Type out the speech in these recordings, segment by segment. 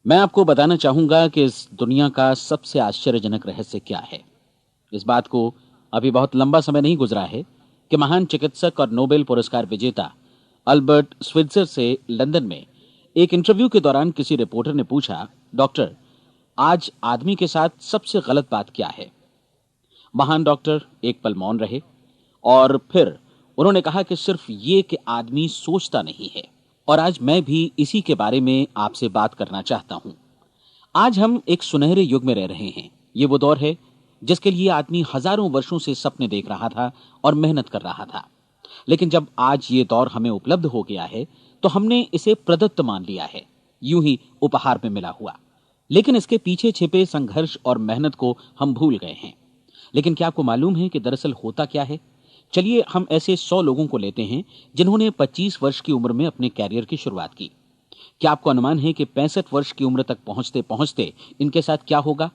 मैं आपको बताना चाहूंगा कि इस दुनिया का सबसे आश्चर्यजनक रहस्य क्या है। इस बात को अभी बहुत लंबा समय नहीं गुजरा है कि महान चिकित्सक और नोबेल पुरस्कार विजेता अल्बर्ट स्विट्जर से लंदन में एक इंटरव्यू के दौरान किसी रिपोर्टर ने पूछा, डॉक्टर, आज आदमी के साथ सबसे गलत बात क्या है? महान डॉक्टर एक पल मौन रहे और फिर उन्होंने कहा कि सिर्फ ये कि आदमी सोचता नहीं है। और आज मैं भी इसी के बारे में आपसे बात करना चाहता हूं। आज हम एक सुनहरे युग में रह रहे हैं। ये वो दौर है जिसके लिए आदमी हजारों वर्षों से सपने देख रहा था और मेहनत कर रहा था। लेकिन जब आज ये दौर हमें उपलब्ध हो गया है तो हमने इसे प्रदत्त मान लिया है, यूं ही उपहार में मिला हुआ। लेकिन इसके पीछे छिपे संघर्ष और मेहनत को हम भूल गए हैं। लेकिन क्या आपको मालूम है कि दरअसल होता क्या है? चलिए हम ऐसे 100 लोगों को लेते हैं जिन्होंने 25 वर्ष की उम्र में अपने कैरियर की शुरुआत की। क्या आपको अनुमान है कि 65 वर्ष की उम्र तक पहुंचते पहुंचते इनके साथ क्या होगा?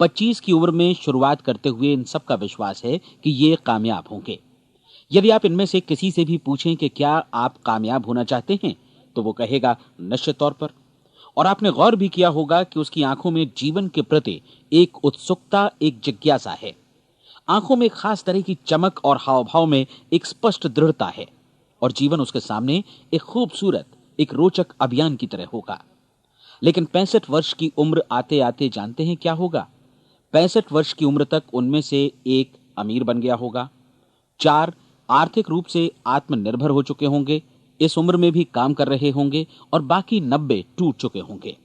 25 की उम्र में शुरुआत करते हुए इन सबका विश्वास है कि ये कामयाब होंगे। यदि आप इनमें से किसी से भी पूछें कि क्या आप कामयाब होना चाहते हैं, तो वो कहेगा निश्चित तौर पर। और आपने गौर भी किया होगा कि उसकी आंखों में जीवन के प्रति एक उत्सुकता, एक जिज्ञासा है। आंखों में खास तरह की चमक और हाव भाव में एक स्पष्ट दृढ़ता है। और जीवन उसके सामने एक खूबसूरत, एक रोचक अभियान की तरह होगा। लेकिन 65 वर्ष की उम्र आते आते जानते हैं क्या होगा? 65 वर्ष की उम्र तक उनमें से एक अमीर बन गया होगा, 4 आर्थिक रूप से आत्मनिर्भर हो चुके होंगे, इस उम्र में भी काम कर रहे होंगे, और बाकी 90 टूट चुके होंगे।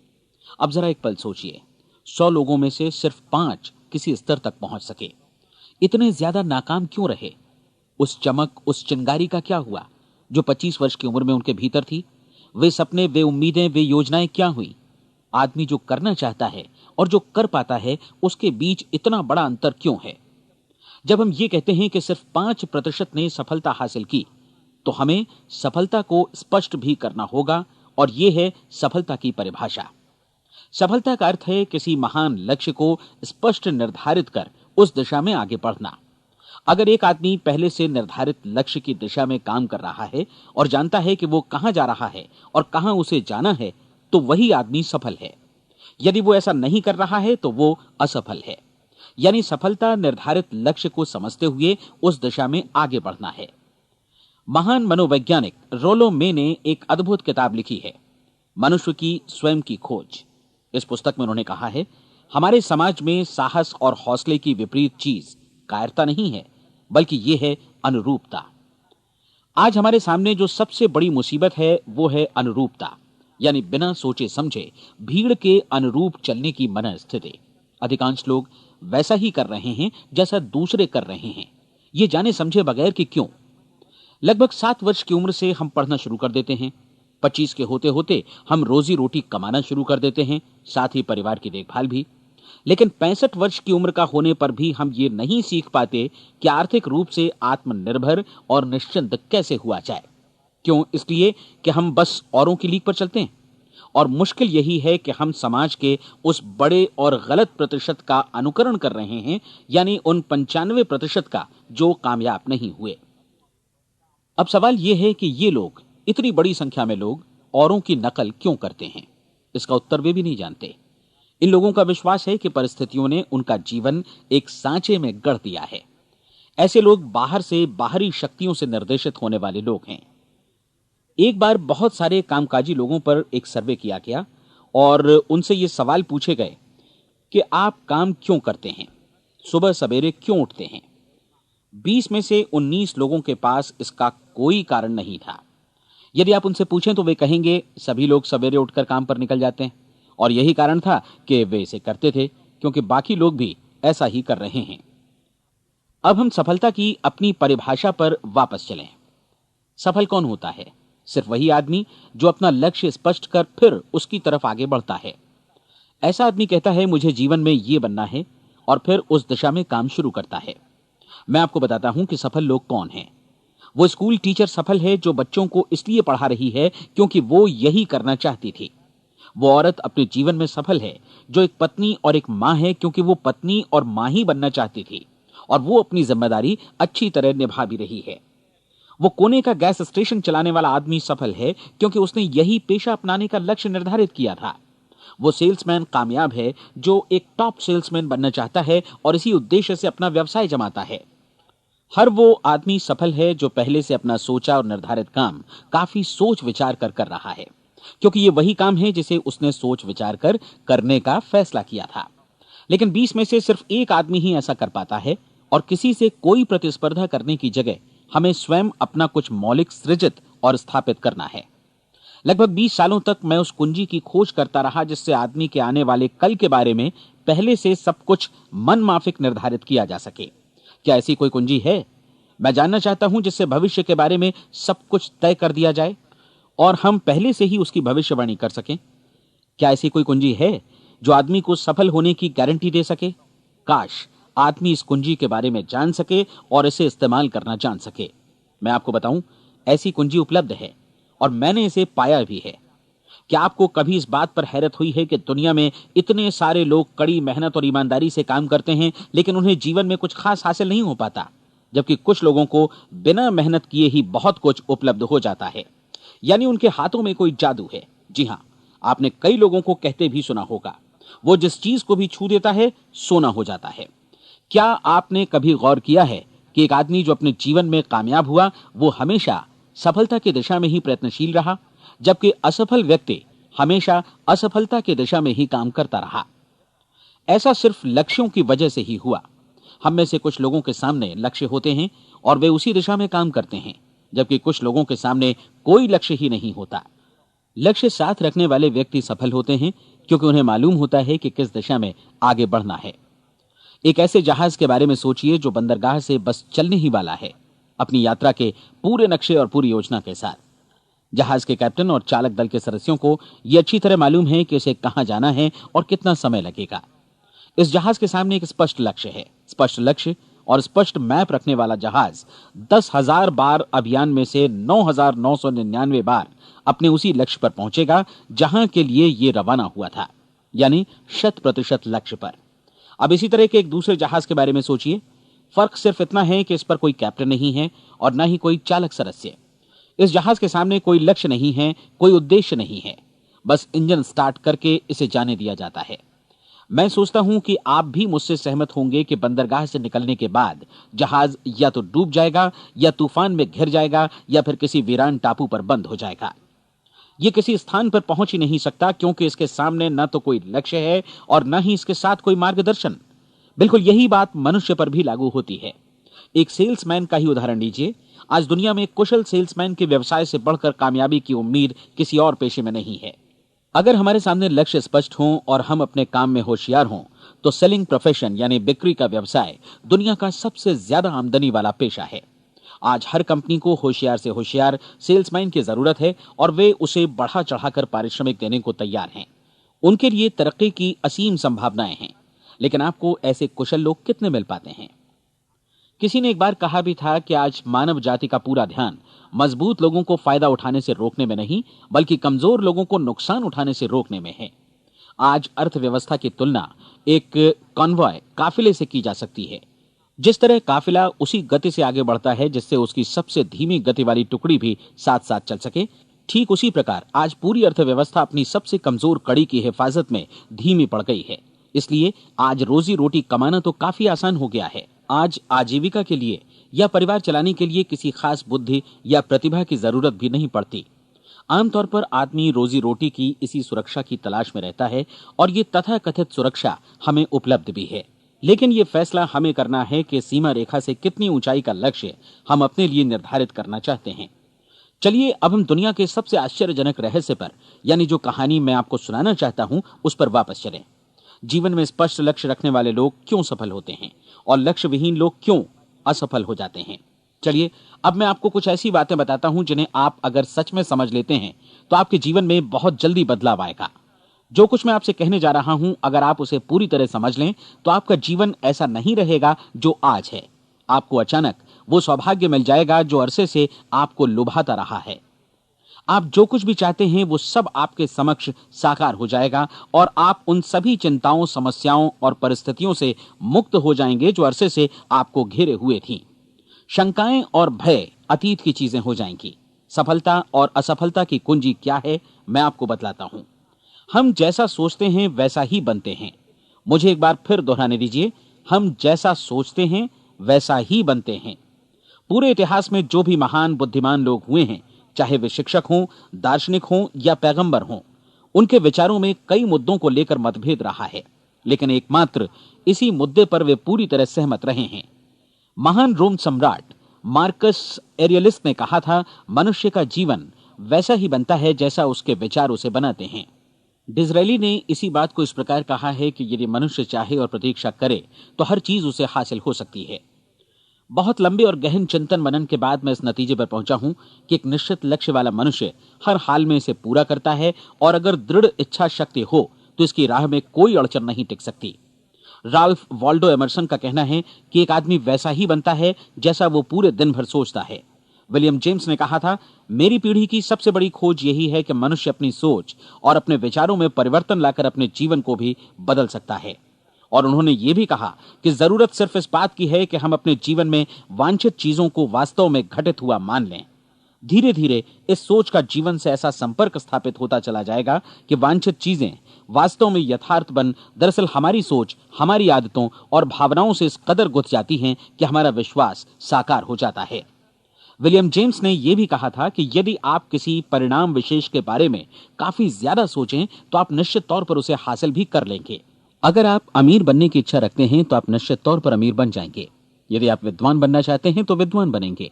अब जरा एक पल सोचिए, 100 लोगों में से सिर्फ 5 किसी स्तर तक पहुंच सके। इतने ज्यादा नाकाम क्यों रहे? उस चमक, उस चिंगारी का क्या हुआ जो 25 वर्ष की उम्र में उनके भीतर थी? वे सपने, वे उम्मीदें, वे योजनाएं क्या हुई? आदमी जो करना चाहता है और जो कर पाता है, उसके बीच इतना बड़ा अंतर क्यों है? जब हम ये कहते हैं कि सिर्फ 5% ने सफलता हासिल की, तो हमें सफलता को स्पष्ट भी करना होगा। और यह है सफलता की परिभाषा। सफलता का अर्थ है किसी महान लक्ष्य को स्पष्ट निर्धारित कर उस दिशा में आगे बढ़ना। अगर एक आदमी पहले से निर्धारित लक्ष्य की दिशा में काम कर रहा है और जानता है कि वो कहां जा रहा है और कहां उसे जाना है, तो वही आदमी सफल है। यदि वो ऐसा नहीं कर रहा है तो वो असफल है। यानी सफलता निर्धारित लक्ष्य को समझते हुए उस दिशा में आगे बढ़ना है। महान मनोवैज्ञानिक रोलो मे ने एक अद्भुत किताब लिखी है, मनुष्य की स्वयं की खोज। इस पुस्तक में उन्होंने कहा है, हमारे समाज में साहस और हौसले की विपरीत चीज कायरता नहीं है, बल्कि यह है अनुरूपता। आज हमारे सामने जो सबसे बड़ी मुसीबत है वो है अनुरूपता, यानी बिना सोचे समझे भीड़ के अनुरूप चलने की मनस्थिति। अधिकांश लोग वैसा ही कर रहे हैं जैसा दूसरे कर रहे हैं, ये जाने समझे बगैर कि क्यों। लगभग 7 वर्ष की उम्र से हम पढ़ना शुरू कर देते हैं। 25 के होते होते हम रोजी रोटी कमाना शुरू कर देते हैं, साथ ही परिवार की देखभाल भी। लेकिन 65 वर्ष की उम्र का होने पर भी हम ये नहीं सीख पाते कि आर्थिक रूप से आत्मनिर्भर और निश्चिंत कैसे हुआ जाए। क्यों? इसलिए कि हम बस औरों की लीक पर चलते हैं। और मुश्किल यही है कि हम समाज के उस बड़े और गलत प्रतिशत का अनुकरण कर रहे हैं, यानी उन 95% का जो कामयाब नहीं हुए। अब सवाल यह है कि ये लोग, इतनी बड़ी संख्या में लोग, औरों की नकल क्यों करते हैं? इसका उत्तर वे भी नहीं जानते। इन लोगों का विश्वास है कि परिस्थितियों ने उनका जीवन एक सांचे में गढ़ दिया है। ऐसे लोग बाहर से, बाहरी शक्तियों से निर्देशित होने वाले लोग हैं। एक बार बहुत सारे कामकाजी लोगों पर एक सर्वे किया गया और उनसे ये सवाल पूछे गए कि आप काम क्यों करते हैं, सुबह सवेरे क्यों उठते हैं? 20 में से 19 लोगों के पास इसका कोई कारण नहीं था। यदि आप उनसे पूछें तो वे कहेंगे सभी लोग सवेरे उठकर काम पर निकल जाते हैं, और यही कारण था कि वे इसे करते थे क्योंकि बाकी लोग भी ऐसा ही कर रहे हैं। अब हम सफलता की अपनी परिभाषा पर वापस चलें। सफल कौन होता है? सिर्फ वही आदमी जो अपना लक्ष्य स्पष्ट कर फिर उसकी तरफ आगे बढ़ता है। ऐसा आदमी कहता है मुझे जीवन में ये बनना है, और फिर उस दिशा में काम शुरू करता है। मैं आपको बताता हूं कि सफल लोग कौन हैं। वो स्कूल टीचर सफल है जो बच्चों को इसलिए पढ़ा रही है क्योंकि वो यही करना चाहती थी। वो औरत अपने जीवन में सफल है जो एक पत्नी और एक मां है क्योंकि वो पत्नी और मां ही बनना चाहती थी, और वो अपनी जिम्मेदारी अच्छी तरह निभा भी रही है। वो कोने का गैस स्टेशन चलाने वाला आदमी सफल है क्योंकि उसने यही पेशा अपनाने का लक्ष्य निर्धारित किया था। वो सेल्समैन कामयाब है जो एक टॉप सेल्समैन बनना चाहता है और इसी उद्देश्य से अपना व्यवसाय जमाता है। हर वो आदमी सफल है जो पहले से अपना सोचा और निर्धारित काम काफी सोच विचार कर रहा है, क्योंकि ये वही काम है जिसे उसने सोच विचार कर करने का फैसला किया था। लेकिन 20 में से सिर्फ एक आदमी ही ऐसा कर पाता है, और किसी से कोई प्रतिस्पर्धा करने की जगह हमें स्वयं अपना कुछ मौलिक सृजित और स्थापित करना है। लगभग 20 सालों तक मैं उस कुंजी की खोज करता रहा जिससे आदमी के आने वाले कल के बारे में पहले से सब कुछ मन माफिक निर्धारित किया जा सके। क्या ऐसी कोई कुंजी है? मैं जानना चाहता हूं जिससे भविष्य के बारे में सब कुछ तय कर दिया जाए और हम पहले से ही उसकी भविष्यवाणी कर सकें। क्या ऐसी कोई कुंजी है जो आदमी को सफल होने की गारंटी दे सके? काश आदमी इस कुंजी के बारे में जान सके और इसे इस्तेमाल करना जान सके। मैं आपको बताऊं, ऐसी कुंजी उपलब्ध है और मैंने इसे पाया भी है। क्या आपको कभी इस बात पर हैरत हुई है कि दुनिया में इतने सारे लोग कड़ी मेहनत और ईमानदारी से काम करते हैं, लेकिन उन्हें जीवन में कुछ खास हासिल नहीं हो पाता, जबकि कुछ लोगों को बिना मेहनत किए ही बहुत कुछ उपलब्ध हो जाता है। यानी उनके हाथों में कोई जादू है। जी हां, आपने कई लोगों को कहते भी सुना होगा, वो जिस चीज को भी छू देता है सोना हो जाता है। क्या आपने कभी गौर किया है कि एक आदमी जो अपने जीवन में कामयाब हुआ वो हमेशा सफलता की दिशा में ही प्रयत्नशील रहा, जबकि असफल व्यक्ति हमेशा असफलता की दिशा में ही काम करता रहा? ऐसा सिर्फ लक्ष्यों की वजह से ही हुआ। हम में से कुछ लोगों के सामने लक्ष्य होते हैं और वे उसी दिशा में काम करते हैं, जबकि कुछ लोगों के सामने कोई लक्ष्य ही नहीं होता। लक्ष्य साथ रखने वाले व्यक्ति सफल होते हैं क्योंकि उन्हें मालूम होता है कि किस दिशा में आगे बढ़ना है। एक ऐसे जहाज के बारे में सोचिए जो बंदरगाह से बस चलने ही वाला है, अपनी यात्रा के पूरे नक्शे और पूरी योजना के साथ। जहाज के कैप्टन और चालक दल के सदस्यों को यह अच्छी तरह मालूम है कि उसे कहां जाना है और कितना समय लगेगा। इस जहाज के सामने एक स्पष्ट लक्ष्य है। स्पष्ट लक्ष्य और स्पष्ट मैप रखने वाला जहाज 10,000 बार अभियान में से 9,999 बार अपने उसी लक्ष्य पर पहुंचेगा जहां के लिए यह रवाना हुआ था, यानी 100% लक्ष्य पर। अब इसी तरह के एक दूसरे जहाज के बारे में सोचिए। फर्क सिर्फ इतना है कि इस पर कोई कैप्टन नहीं है और न ही कोई चालक सदस्य। इस जहाज के सामने कोई लक्ष्य नहीं है, कोई उद्देश्य नहीं है, बस इंजन स्टार्ट करके इसे जाने दिया जाता है। मैं सोचता हूं कि आप भी मुझसे सहमत होंगे कि बंदरगाह से निकलने के बाद जहाज या तो डूब जाएगा या तूफान में घिर जाएगा या फिर किसी वीरान टापू पर बंद हो जाएगा। ये किसी स्थान पर पहुंच ही नहीं सकता क्योंकि इसके सामने न तो कोई लक्ष्य है और न ही इसके साथ कोई मार्गदर्शन। बिल्कुल यही बात मनुष्य पर भी लागू होती है। एक सेल्समैन का ही उदाहरण लीजिए। आज दुनिया में कुशल सेल्समैन के व्यवसाय से बढ़कर कामयाबी की उम्मीद किसी और पेशे में नहीं है। अगर हमारे सामने लक्ष्य स्पष्ट हों और हम अपने काम में होशियार हों तो सेलिंग प्रोफेशन यानी बिक्री का व्यवसाय दुनिया का सबसे ज्यादा आमदनी वाला पेशा है। आज हर कंपनी को होशियार से होशियार सेल्समैन की जरूरत है और वे उसे बढ़ा चढ़ाकर पारिश्रमिक देने को तैयार हैं। उनके लिए तरक्की की असीम संभावनाएं हैं, लेकिन आपको ऐसे कुशल लोग कितने मिल पाते हैं? किसी ने एक बार कहा भी था कि आज मानव जाति का पूरा ध्यान मजबूत लोगों को फायदा उठाने से रोकने में नहीं, बल्कि कमजोर लोगों को नुकसान उठाने से रोकने में है। आज अर्थव्यवस्था की तुलना एक कॉन्वॉय काफिले से की जा सकती है। जिस तरह काफिला उसी गति से आगे बढ़ता है जिससे उसकी सबसे धीमी गति वाली टुकड़ी भी साथ साथ चल सके, ठीक उसी प्रकार आज पूरी अर्थव्यवस्था अपनी सबसे कमजोर कड़ी की हिफाजत में धीमी पड़ गई है। इसलिए आज रोजी रोटी कमाना तो काफी आसान हो गया है। आज आजीविका के लिए या परिवार चलाने के लिए किसी खास बुद्धि या प्रतिभा की जरूरत भी नहीं पड़ती। आमतौर पर आदमी रोजी रोटी की इसी सुरक्षा की तलाश में रहता है और ये तथाकथित सुरक्षा हमें उपलब्ध भी है। लेकिन ये फैसला हमें करना है कि सीमा रेखा से कितनी ऊंचाई का लक्ष्य हम अपने लिए निर्धारित करना चाहते हैं। चलिए अब हम दुनिया के सबसे आश्चर्यजनक रहस्य पर, यानी जो कहानी मैं आपको सुनाना चाहता हूं, उस पर वापस चलें। जीवन में स्पष्ट लक्ष्य रखने वाले लोग क्यों सफल होते हैं और लक्ष्य विहीन लोग क्यों असफल हो जाते हैं? चलिए अब मैं आपको कुछ ऐसी बातें बताता हूं जिन्हें आप अगर सच में समझ लेते हैं तो आपके जीवन में बहुत जल्दी बदलाव आएगा। जो कुछ मैं आपसे कहने जा रहा हूं, अगर आप उसे पूरी तरह समझ लें तो आपका जीवन ऐसा नहीं रहेगा जो आज है। आपको अचानक वो सौभाग्य मिल जाएगा जो अरसे से आपको लुभाता रहा है। आप जो कुछ भी चाहते हैं वो सब आपके समक्ष साकार हो जाएगा और आप उन सभी चिंताओं, समस्याओं और परिस्थितियों से मुक्त हो जाएंगे जो अरसे से आपको घेरे हुए थीं। शंकाएं और भय अतीत की चीजें हो जाएंगी। सफलता और असफलता की कुंजी क्या है, मैं आपको बतलाता हूं। हम जैसा सोचते हैं वैसा ही बनते हैं। मुझे एक बार फिर दोहराने दीजिए, हम जैसा सोचते हैं वैसा ही बनते हैं। पूरे इतिहास में जो भी महान बुद्धिमान लोग हुए हैं, चाहे वे शिक्षक हों, दार्शनिक हों या पैगंबर हों, उनके विचारों में कई मुद्दों को लेकर मतभेद रहा है, लेकिन एकमात्र इसी मुद्दे पर वे पूरी तरह सहमत रहे हैं। महान रोम सम्राट मार्कस एरियलिस ने कहा था, मनुष्य का जीवन वैसा ही बनता है जैसा उसके विचार उसे बनाते हैं। डिज़रायली ने इसी बात को इस प्रकार कहा है कि यदि मनुष्य चाहे और प्रतीक्षा करे तो हर चीज उसे हासिल हो सकती है। बहुत लंबे और गहन चिंतन मनन के बाद मैं इस नतीजे पर पहुंचा हूं कि एक निश्चित लक्ष्य वाला मनुष्य हर हाल में इसे पूरा करता है, और अगर दृढ़ इच्छा शक्ति हो तो इसकी राह में कोई अड़चन नहीं टिक सकती। राल्फ वॉल्डो एमर्सन का कहना है कि एक आदमी वैसा ही बनता है जैसा वो पूरे दिन भर सोचता है। विलियम जेम्स ने कहा था, मेरी पीढ़ी की सबसे बड़ी खोज यही है कि मनुष्य अपनी सोच और अपने विचारों में परिवर्तन लाकर अपने जीवन को भी बदल सकता है। और उन्होंने ये भी कहा कि जरूरत सिर्फ इस बात की है कि हम अपने जीवन में वांछित चीजों को वास्तव में घटित हुआ मान लें। धीरे धीरे इस सोच का जीवन से ऐसा संपर्क स्थापित होता चला जाएगा कि वांछित चीजें वास्तव में यथार्थ बन दरअसल हमारी सोच, हमारी आदतों और भावनाओं से इस कदर गुथ जाती हैं कि हमारा विश्वास साकार हो जाता है। विलियम जेम्स ने यह भी कहा था कि यदि आप किसी परिणाम विशेष के बारे में काफी ज्यादा सोचें तो आप निश्चित तौर पर उसे हासिल भी कर लेंगे। अगर आप अमीर बनने की इच्छा रखते हैं तो आप निश्चित तौर पर अमीर बन जाएंगे। यदि आप विद्वान बनना चाहते हैं तो विद्वान बनेंगे।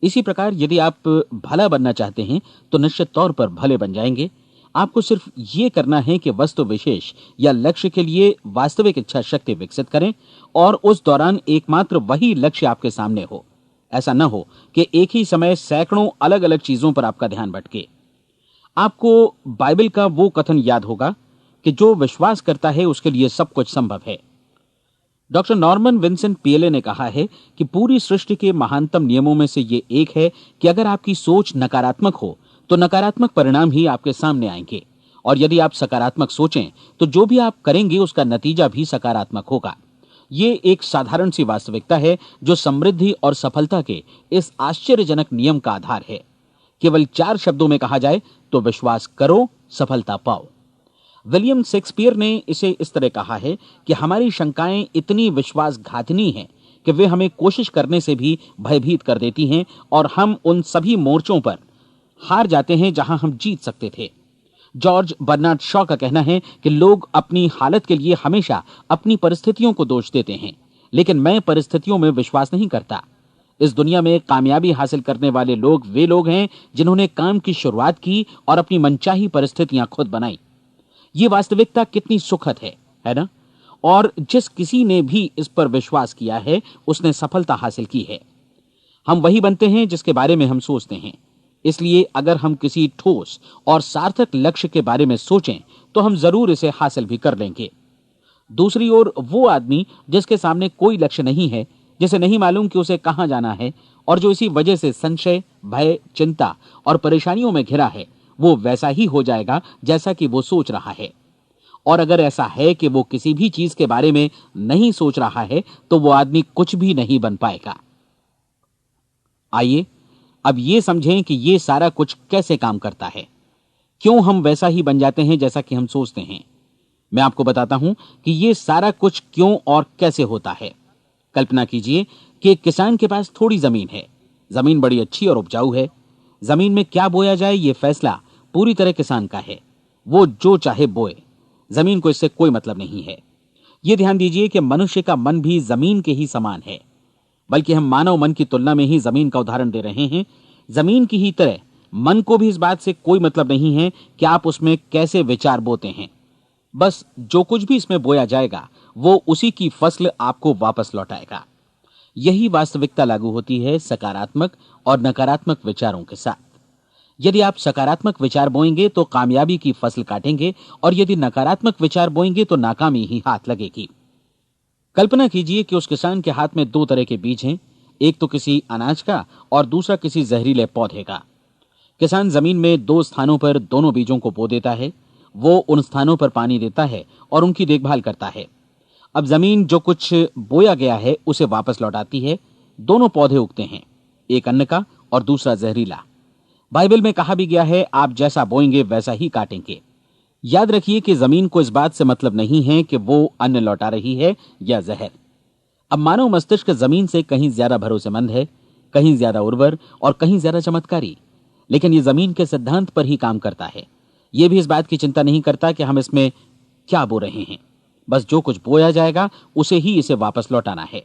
इसी प्रकार यदि आप भला बनना चाहते हैं तो निश्चित तौर पर भले बन जाएंगे। आपको सिर्फ ये करना है कि वस्तु विशेष या लक्ष्य के लिए वास्तविक इच्छा शक्ति विकसित करें, और उस दौरान एकमात्र वही लक्ष्य आपके सामने हो। ऐसा न हो कि एक ही समय सैकड़ों अलग अलग चीजों पर आपका ध्यान भटके। आपको बाइबल का वो कथन याद होगा कि जो विश्वास करता है उसके लिए सब कुछ संभव है। डॉक्टर नॉर्मन विंसेंट पीएले ने कहा है कि पूरी सृष्टि के महानतम नियमों में से ये एक है कि अगर आपकी सोच नकारात्मक हो तो नकारात्मक परिणाम ही आपके सामने आएंगे, और यदि आप सकारात्मक सोचें तो जो भी आप करेंगे उसका नतीजा भी सकारात्मक होगा। ये एक साधारण सी वास्तविकता है जो समृद्धि और सफलता के इस आश्चर्यजनक नियम का आधार है। केवल 4 शब्दों में कहा जाए तो विश्वास करो, सफलता पाओ। विलियम शेक्सपियर ने इसे इस तरह कहा है कि हमारी शंकाएं इतनी विश्वासघातिनी हैं कि वे हमें कोशिश करने से भी भयभीत कर देती हैं, और हम उन सभी मोर्चों पर हार जाते हैं जहां हम जीत सकते थे। जॉर्ज बर्नार्ड शॉ का कहना है कि लोग अपनी हालत के लिए हमेशा अपनी परिस्थितियों को दोष देते हैं, लेकिन मैं परिस्थितियों में विश्वास नहीं करता। इस दुनिया में कामयाबी हासिल करने वाले लोग वे लोग हैं जिन्होंने काम की शुरुआत की और अपनी मनचाही परिस्थितियां खुद बनाई। ये वास्तविकता कितनी सुखद है ना? और जिस किसी ने भी इस पर विश्वास किया है उसने सफलता हासिल की है। हम वही बनते हैं जिसके बारे में हम सोचते हैं। इसलिए अगर हम किसी ठोस और सार्थक लक्ष्य के बारे में सोचें तो हम जरूर इसे हासिल भी कर लेंगे। दूसरी ओर वो आदमी जिसके सामने कोई लक्ष्य नहीं है, जिसे नहीं मालूम कि उसे कहां जाना है, और जो इसी वजह से संशय, भय, चिंता और परेशानियों में घिरा है, वो वैसा ही हो जाएगा जैसा कि वो सोच रहा है। और अगर ऐसा है कि वो किसी भी चीज के बारे में नहीं सोच रहा है तो वो आदमी कुछ भी नहीं बन पाएगा। आइए अब ये समझें कि ये सारा कुछ कैसे काम करता है, क्यों हम वैसा ही बन जाते हैं जैसा कि हम सोचते हैं। मैं आपको बताता हूं कि ये सारा कुछ क्यों और कैसे होता है। कल्पना कीजिए कि एक किसान के पास थोड़ी जमीन है। जमीन बड़ी अच्छी और उपजाऊ है। जमीन में क्या बोया जाए ये फैसला पूरी तरह किसान का है। वो जो चाहे बोए, जमीन को इससे कोई मतलब नहीं है। ये ध्यान दीजिए कि मनुष्य का मन भी जमीन के ही समान है, बल्कि हम मानव मन की तुलना में ही जमीन का उदाहरण दे रहे हैं। जमीन की ही तरह मन को भी इस बात से कोई मतलब नहीं है कि आप उसमें कैसे विचार बोते हैं। बस जो कुछ भी इसमें बोया जाएगा वो उसी की फसल आपको वापस लौटाएगा। यही वास्तविकता लागू होती है सकारात्मक और नकारात्मक विचारों के साथ। यदि आप सकारात्मक विचार बोएंगे तो कामयाबी की फसल काटेंगे, और यदि नकारात्मक विचार बोएंगे तो नाकामी ही हाथ लगेगी। कल्पना कीजिए कि उस किसान के हाथ में 2 तरह के बीज हैं, एक तो किसी अनाज का और दूसरा किसी जहरीले पौधे का। किसान जमीन में 2 स्थानों पर दोनों बीजों को बो देता है। वो उन स्थानों पर पानी देता है और उनकी देखभाल करता है। अब जमीन जो कुछ बोया गया है उसे वापस लौटाती है। दोनों पौधे उगते हैं, एक अन्न का और दूसरा जहरीला। बाइबल में कहा भी गया है, आप जैसा बोएंगे वैसा ही काटेंगे। याद रखिए कि जमीन को इस बात से मतलब नहीं है कि वो अन्न लौटा रही है या जहर। अब मानव मस्तिष्क जमीन से कहीं ज्यादा भरोसेमंद है, कहीं ज्यादा उर्वर और कहीं ज्यादा चमत्कारी, लेकिन ये जमीन के सिद्धांत पर ही काम करता है। ये भी इस बात की चिंता नहीं करता कि हम इसमें क्या बो रहे हैं। बस जो कुछ बोया जाएगा उसे ही इसे वापस लौटाना है,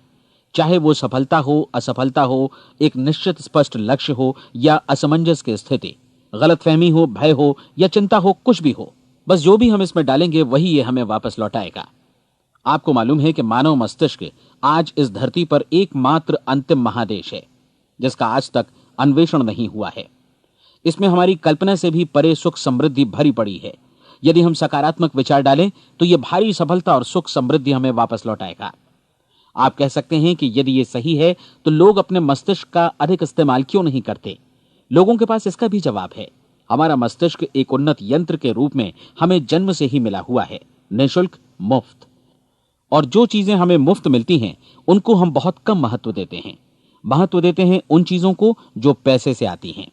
चाहे वो सफलता हो, असफलता हो, एक निश्चित स्पष्ट लक्ष्य हो या असमंजस की स्थिति, गलतफहमी हो, भय हो या चिंता हो, कुछ भी हो। बस जो भी हम इसमें डालेंगे वही ये हमें वापस लौटाएगा। आपको मालूम है कि मानव मस्तिष्क आज इस धरती पर एकमात्र अंतिम महादेश है जिसका आज तक अन्वेषण नहीं हुआ है। इसमें हमारी कल्पना से भी परे सुख समृद्धि भरी पड़ी है। यदि हम सकारात्मक विचार डालें तो यह भारी सफलता और सुख समृद्धि हमें वापस लौटाएगा। आप कह सकते हैं कि यदि यह सही है तो लोग अपने मस्तिष्क का अधिक इस्तेमाल क्यों नहीं करते? लोगों के पास इसका भी जवाब है। हमारा मस्तिष्क एक उन्नत यंत्र के रूप में हमें जन्म से ही मिला हुआ है, निःशुल्क, मुफ्त। और जो चीजें हमें मुफ्त मिलती हैं उनको हम बहुत कम महत्व देते हैं। महत्व देते हैं उन चीजों को जो पैसे से आती हैं,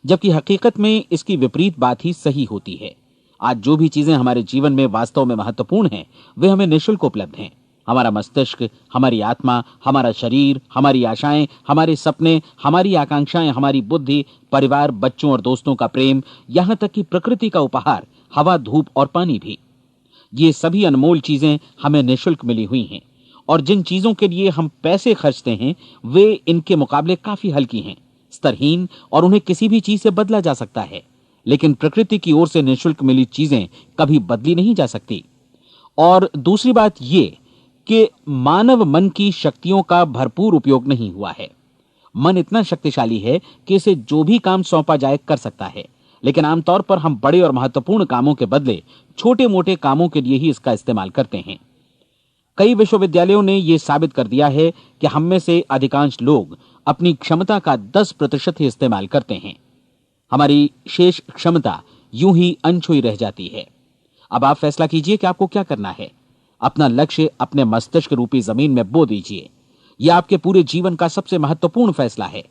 जबकि हकीकत में इसकी विपरीत बात ही सही होती है। आज जो भी चीजें हमारे जीवन में वास्तव में महत्वपूर्ण हैं वे हमें निःशुल्क उपलब्ध हैं। हमारा मस्तिष्क, हमारी आत्मा, हमारा शरीर, हमारी आशाएं, हमारे सपने, हमारी आकांक्षाएं, हमारी बुद्धि, परिवार, बच्चों और दोस्तों का प्रेम, यहां तक कि प्रकृति का उपहार, हवा, धूप और पानी भी। ये सभी अनमोल चीजें हमें निःशुल्क मिली हुई हैं, और जिन चीजों के लिए हम पैसे खर्चते हैं वे इनके मुकाबले काफी हल्की हैं, स्तरहीन, और उन्हें किसी भी चीज से बदला जा सकता है। लेकिन प्रकृति की ओर से निःशुल्क मिली चीजें कभी बदली नहीं जा सकती। और दूसरी बात यह कि मानव मन की शक्तियों का भरपूर उपयोग नहीं हुआ है। मन इतना शक्तिशाली है कि इसे जो भी काम सौंपा जाए कर सकता है, लेकिन आमतौर पर हम बड़े और महत्वपूर्ण कामों के बदले छोटे मोटे कामों के लिए ही इसका इस्तेमाल करते हैं। कई विश्वविद्यालयों ने यह साबित कर दिया है कि हम में से अधिकांश लोग अपनी क्षमता का 10% ही इस्तेमाल करते हैं। हमारी शेष क्षमता यूं ही अनछुई रह जाती है। अब आप फैसला कीजिए कि आपको क्या करना है। अपना लक्ष्य अपने मस्तिष्क रूपी जमीन में बो दीजिए। यह आपके पूरे जीवन का सबसे महत्वपूर्ण फैसला है।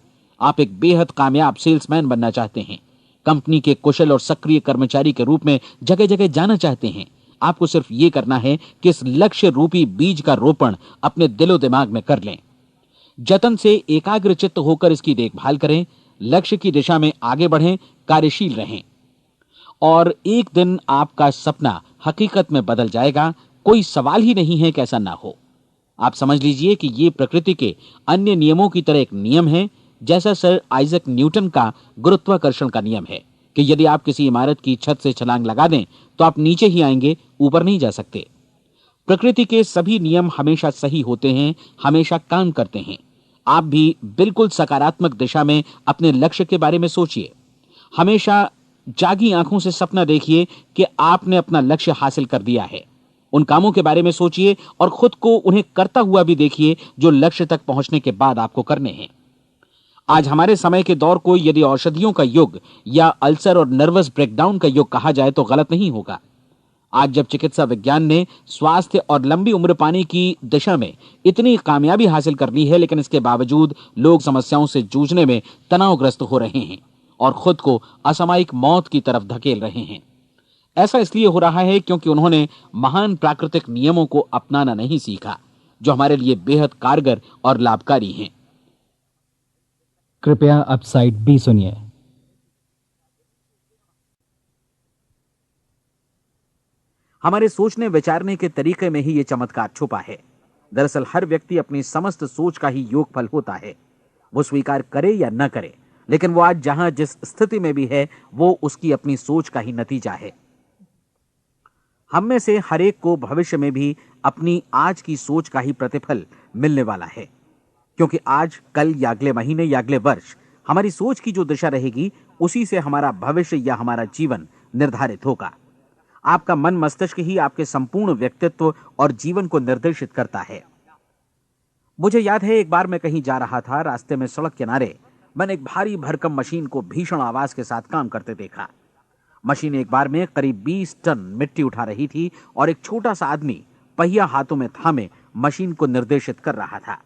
आप एक बेहद कामयाब सेल्समैन बनना चाहते हैं, कंपनी के कुशल और सक्रिय कर्मचारी के रूप में जगह जगह जाना चाहते हैं। आपको सिर्फ यह करना है कि इस लक्ष्य रूपी बीज का रोपण अपने दिलो दिमाग में कर लें। जतन से एकाग्रचित्त होकर इसकी देखभाल करें, लक्ष्य की दिशा में आगे बढ़ें, कार्यशील रहें, और एक दिन आपका सपना हकीकत में बदल जाएगा। कोई सवाल ही नहीं है कि ऐसा ना हो। आप समझ लीजिए कि यह प्रकृति के अन्य नियमों की तरह एक नियम है, जैसा सर आइजक न्यूटन का गुरुत्वाकर्षण का नियम है कि यदि आप किसी इमारत की छत से छलांग लगा दें तो आप नीचे ही आएंगे, ऊपर नहीं जा सकते। प्रकृति के सभी नियम हमेशा सही होते हैं, हमेशा काम करते हैं। आप भी बिल्कुल सकारात्मक दिशा में अपने लक्ष्य के बारे में सोचिए। हमेशा जागी आंखों से सपना देखिए कि आपने अपना लक्ष्य हासिल कर दिया है। उन कामों के बारे में सोचिए और खुद को उन्हें करता हुआ भी देखिए जो लक्ष्य तक पहुंचने के बाद आपको करने हैं। आज हमारे समय के दौर को यदि औषधियों का युग या अल्सर और नर्वस ब्रेकडाउन का युग कहा जाए तो गलत नहीं होगा। आज जब चिकित्सा विज्ञान ने स्वास्थ्य और लंबी उम्र पाने की दिशा में इतनी कामयाबी हासिल कर ली है, लेकिन इसके बावजूद लोग समस्याओं से जूझने में तनावग्रस्त हो रहे हैं और खुद को असामयिक मौत की तरफ धकेल रहे हैं। ऐसा इसलिए हो रहा है क्योंकि उन्होंने महान प्राकृतिक नियमों को अपनाना नहीं सीखा, जो हमारे लिए बेहद कारगर और लाभकारी हैं। कृपया अब साइड बी सुनिए। हमारे सोचने विचारने के तरीके में ही ये चमत्कार छुपा है। दरअसल हर व्यक्ति अपनी समस्त सोच का ही योगफल होता है। वो स्वीकार करे या न करे, लेकिन वो आज जहां जिस स्थिति में भी है वो उसकी अपनी सोच का ही नतीजा है। हम में से हर एक को भविष्य में भी अपनी आज की सोच का ही प्रतिफल मिलने वाला है, क्योंकि आज, कल या अगले महीने या अगले वर्ष हमारी सोच की जो दिशा रहेगी उसी से हमारा भविष्य या हमारा जीवन निर्धारित होगा। आपका मन मस्तिष्क ही आपके संपूर्ण व्यक्तित्व और जीवन को निर्देशित करता है। मुझे याद है एक बार मैं कहीं जा रहा था, रास्ते में सड़क किनारे मैंने एक भारी भरकम मशीन को भीषण आवाज के साथ काम करते देखा। मशीन एक बार में करीब 20 टन मिट्टी उठा रही थी और एक छोटा सा आदमी पहिया हाथों में थामे मशीन को निर्देशित कर रहा था।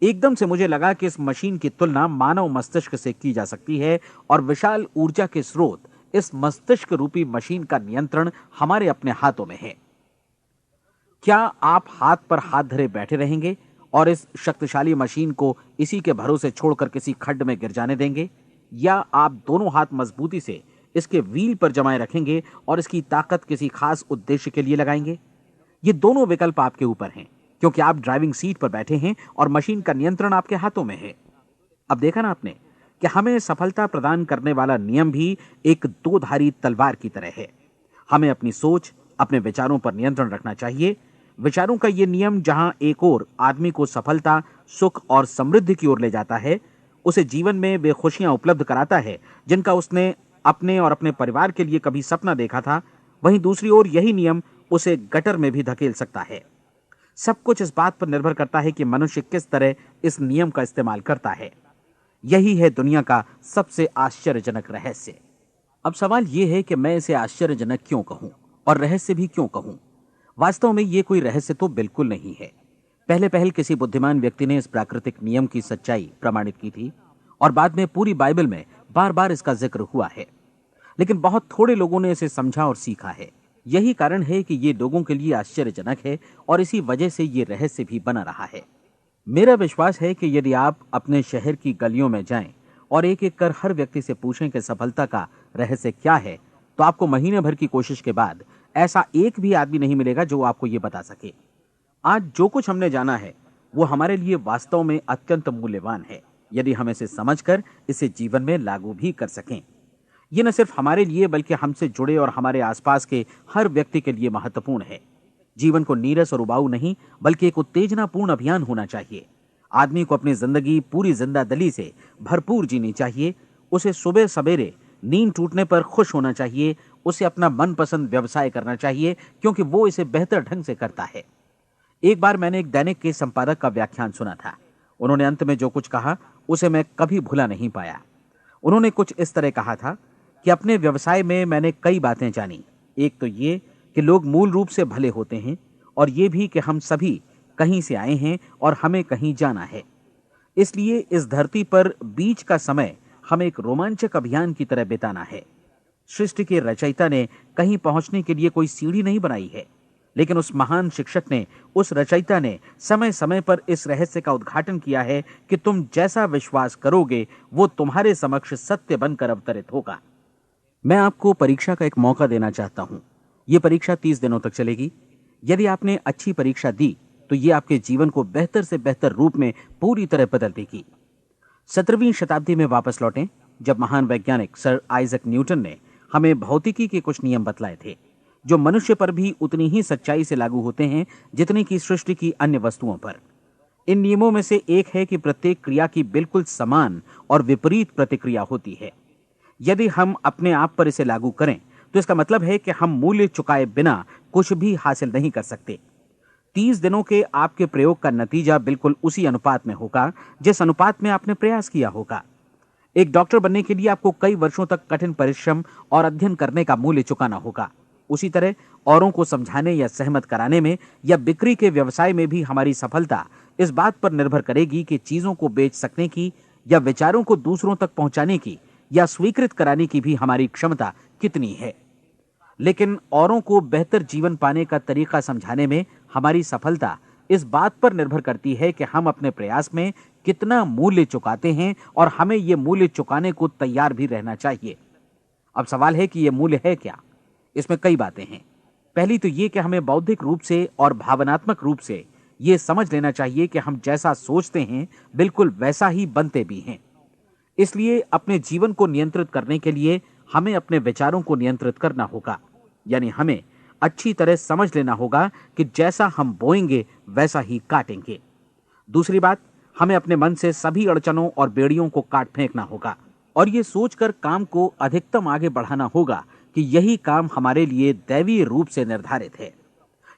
एकदम से मुझे लगा कि इस मशीन की तुलना मानव मस्तिष्क से की जा सकती है और विशाल ऊर्जा के स्रोत इस मस्तिष्क रूपी मशीन का नियंत्रण हमारे अपने हाथों में है। क्या आप हाथ पर हाथ धरे बैठे रहेंगे और इस शक्तिशाली मशीन को इसी के भरोसे छोड़कर किसी खड्ड में गिर जाने देंगे, या आप दोनों हाथ मजबूती से इसके व्हील पर जमाए रखेंगे और इसकी ताकत किसी खास उद्देश्य के लिए लगाएंगे? ये दोनों विकल्प आपके ऊपर हैं, क्योंकि आप ड्राइविंग सीट पर बैठे हैं और मशीन का नियंत्रण आपके हाथों में है। अब देखा ना आपने कि हमें सफलता प्रदान करने वाला नियम भी एक दो-धारी तलवार की तरह है। हमें अपनी सोच, अपने विचारों पर नियंत्रण रखना चाहिए। विचारों का ये नियम जहां एक ओर आदमी को सफलता, सुख और समृद्धि की ओर ले जाता है, उसे जीवन में वे खुशियां उपलब्ध कराता है जिनका उसने अपने और अपने परिवार के लिए कभी सपना देखा था, वहीं दूसरी ओर यही नियम उसे गटर में भी धकेल सकता है। सब कुछ इस बात पर निर्भर करता है कि मनुष्य किस तरह इस नियम का इस्तेमाल करता है। यही है दुनिया का सबसे आश्चर्यजनक रहस्य। अब सवाल यह है कि मैं इसे आश्चर्यजनक क्यों कहूं और रहस्य भी क्यों कहूं? वास्तव में यह कोई रहस्य तो बिल्कुल नहीं है। पहले पहल किसी बुद्धिमान व्यक्ति ने इस प्राकृतिक नियम की सच्चाई प्रमाणित की थी और बाद में पूरी बाइबल में बार बार इसका जिक्र हुआ है, लेकिन बहुत थोड़े लोगों ने इसे समझा और सीखा है। यही कारण है कि ये लोगों के लिए आश्चर्यजनक है और इसी वजह से ये रहस्य भी बना रहा है। मेरा विश्वास है कि यदि आप अपने शहर की गलियों में जाएं और एक एक कर हर व्यक्ति से पूछें कि सफलता का रहस्य क्या है, तो आपको महीने भर की कोशिश के बाद ऐसा एक भी आदमी नहीं मिलेगा जो आपको ये बता सके। आज जो कुछ हमने जाना है वो हमारे लिए वास्तव में अत्यंत मूल्यवान है, यदि हम इसे समझकर इसे जीवन में लागू भी कर सकें। ये न सिर्फ हमारे लिए बल्कि हमसे जुड़े और हमारे आसपास के हर व्यक्ति के लिए महत्वपूर्ण है। जीवन को नीरस और उबाऊ नहीं बल्कि एक उत्तेजनापूर्ण अभियान होना चाहिए। आदमी को अपनी जिंदगी पूरी जिंदादिली से भरपूर जीनी चाहिए। उसे सुबह सवेरे नींद टूटने पर खुश होना चाहिए। उसे अपना मनपसंद व्यवसाय करना चाहिए, क्योंकि वो इसे बेहतर ढंग से करता है। एक बार मैंने एक दैनिक के संपादक का व्याख्यान सुना था। उन्होंने अंत में जो कुछ कहा उसे मैं कभी भुला नहीं पाया। उन्होंने कुछ इस तरह कहा था कि अपने व्यवसाय में मैंने कई बातें जानी। एक तो ये कि लोग मूल रूप से भले होते हैं, और ये भी कि हम सभी कहीं से आए हैं और हमें कहीं जाना है। इसलिए इस धरती पर बीच का समय हमें एक रोमांचक अभियान की तरह बिताना है। सृष्टि के रचयिता ने कहीं पहुंचने के लिए कोई सीढ़ी नहीं बनाई है, लेकिन उस महान शिक्षक ने, उस रचयिता ने समय समय पर इस रहस्य का उद्घाटन किया है कि तुम जैसा विश्वास करोगे वो तुम्हारे समक्ष सत्य बनकर अवतरित होगा। मैं आपको परीक्षा का एक मौका देना चाहता हूं। यह परीक्षा 30 दिनों तक चलेगी। यदि आपने अच्छी परीक्षा दी तो ये आपके जीवन को बेहतर से बेहतर रूप में पूरी तरह बदल देगी। 17वीं शताब्दी में वापस लौटें, जब महान वैज्ञानिक सर आइजक न्यूटन ने हमें भौतिकी के कुछ नियम बतलाए थे, जो मनुष्य पर भी उतनी ही सच्चाई से लागू होते हैं जितनी कि सृष्टि की अन्य वस्तुओं पर। इन नियमों में से एक है कि प्रत्येक क्रिया की बिल्कुल समान और विपरीत प्रतिक्रिया होती है। यदि हम अपने आप पर इसे लागू करें तो इसका मतलब है कि हम मूल्य चुकाए बिना कुछ भी हासिल नहीं कर सकते। 30 दिनों के आपके प्रयोग का नतीजा बिल्कुल उसी अनुपात में होगा जिस अनुपात में आपने प्रयास किया होगा। एक डॉक्टर बनने के लिए आपको कई वर्षों तक कठिन परिश्रम और अध्ययन करने का मूल्य चुकाना होगा। उसी तरह औरों को समझाने या सहमत कराने में या बिक्री के व्यवसाय में भी हमारी सफलता इस बात पर निर्भर करेगी कि चीजों को बेच सकने की या विचारों को दूसरों तक पहुंचाने की या स्वीकृत कराने की भी हमारी क्षमता कितनी है। लेकिन औरों को बेहतर जीवन पाने का तरीका समझाने में हमारी सफलता इस बात पर निर्भर करती है कि हम अपने प्रयास में कितना मूल्य चुकाते हैं, और हमें यह मूल्य चुकाने को तैयार भी रहना चाहिए। अब सवाल है कि यह मूल्य है क्या? इसमें कई बातें हैं। पहली तो यह कि हमें बौद्धिक रूप से और भावनात्मक रूप से यह समझ लेना चाहिए कि हम जैसा सोचते हैं बिल्कुल वैसा ही बनते भी हैं। इसलिए अपने जीवन को नियंत्रित करने के लिए हमें अपने विचारों को नियंत्रित करना होगा। यानी हमें अच्छी तरह समझ लेना होगा कि जैसा हम बोएंगे वैसा ही काटेंगे। दूसरी बात, हमें अपने मन से सभी अड़चनों और बेड़ियों को काट फेंकना होगा और ये सोचकर काम को अधिकतम आगे बढ़ाना होगा कि यही काम हमारे लिए दैवीय रूप से निर्धारित है।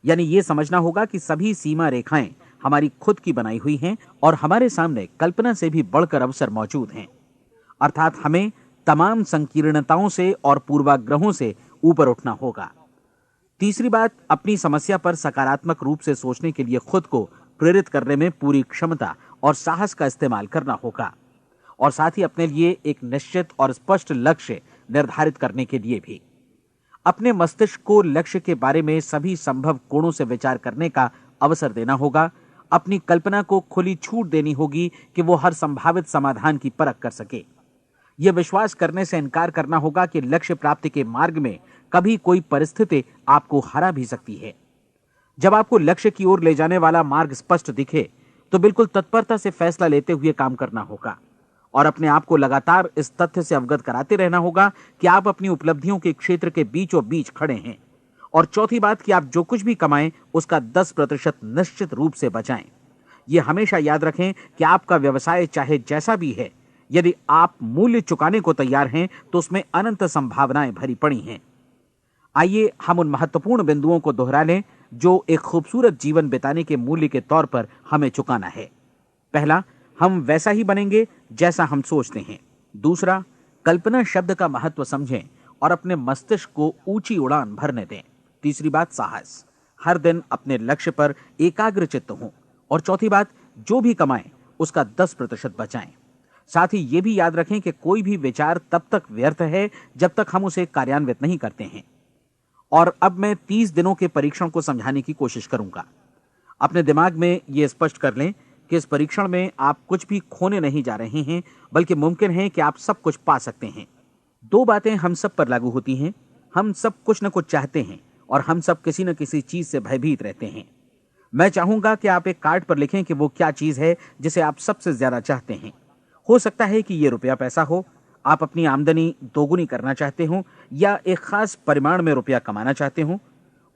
यानी ये समझना होगा कि सभी सीमा रेखाएं हमारी खुद की बनाई हुई हैं और हमारे सामने कल्पना से भी बढ़कर अवसर मौजूद हैं। अर्थात हमें तमाम संकीर्णताओं से और पूर्वाग्रहों से ऊपर उठना होगा। तीसरी बात, अपनी समस्या पर सकारात्मक रूप से सोचने के लिए खुद को प्रेरित करने में पूरी क्षमता और साहस का इस्तेमाल करना होगा, और साथ ही अपने लिए एक निश्चित और स्पष्ट लक्ष्य निर्धारित करने के लिए भी। अपने मस्तिष्क को लक्ष्य के बारे में सभी संभव कोणों से विचार करने का अवसर देना होगा। अपनी कल्पना को खुली छूट देनी होगी कि वो हर संभावित समाधान की परख कर सके। यह विश्वास करने से इनकार करना होगा कि लक्ष्य प्राप्ति के मार्ग में कभी कोई परिस्थिति आपको हरा भी सकती है। जब आपको लक्ष्य की ओर ले जाने वाला मार्ग स्पष्ट दिखे तो बिल्कुल तत्परता से फैसला लेते हुए काम करना होगा और अपने आप को लगातार इस तथ्य से अवगत कराते रहना होगा कि आप अपनी उपलब्धियों के क्षेत्र के बीचों बीच खड़े हैं। और चौथी बात कि आप जो कुछ भी कमाएं उसका 10% निश्चित रूप से बचाएं। यह हमेशा याद रखें कि आपका व्यवसाय चाहे जैसा भी है, यदि आप मूल्य चुकाने को तैयार हैं तो उसमें अनंत संभावनाएं भरी पड़ी हैं। आइए हम उन महत्वपूर्ण बिंदुओं को दोहरा लें जो एक खूबसूरत जीवन बिताने के मूल्य के तौर पर हमें चुकाना है। पहला, हम वैसा ही बनेंगे जैसा हम सोचते हैं। दूसरा, कल्पना शब्द का महत्व समझें और अपने मस्तिष्क को ऊंची उड़ान भरने दें। तीसरी बात, साहस, हर दिन अपने लक्ष्य पर एकाग्र चित्त हों। और चौथी बात, जो भी कमाएं उसका 10% बचाएं। साथ ही ये भी याद रखें कि कोई भी विचार तब तक व्यर्थ है जब तक हम उसे कार्यान्वित नहीं करते हैं। और अब मैं 30 दिनों के परीक्षण को समझाने की कोशिश करूंगा। अपने दिमाग में यह स्पष्ट कर लें कि इस परीक्षण में आप कुछ भी खोने नहीं जा रहे हैं, बल्कि मुमकिन है कि आप सब कुछ पा सकते हैं। दो बातें हम सब पर लागू होती हैं। हम सब कुछ न कुछ चाहते हैं और हम सब किसी न किसी चीज से भयभीत रहते हैं। मैं चाहूंगा कि आप एक कार्ड पर लिखें कि वो क्या चीज है जिसे आप सबसे ज्यादा चाहते हैं। हो सकता है कि ये रुपया पैसा हो, आप अपनी आमदनी दोगुनी करना चाहते हो, या एक खास परिमाण में रुपया कमाना चाहते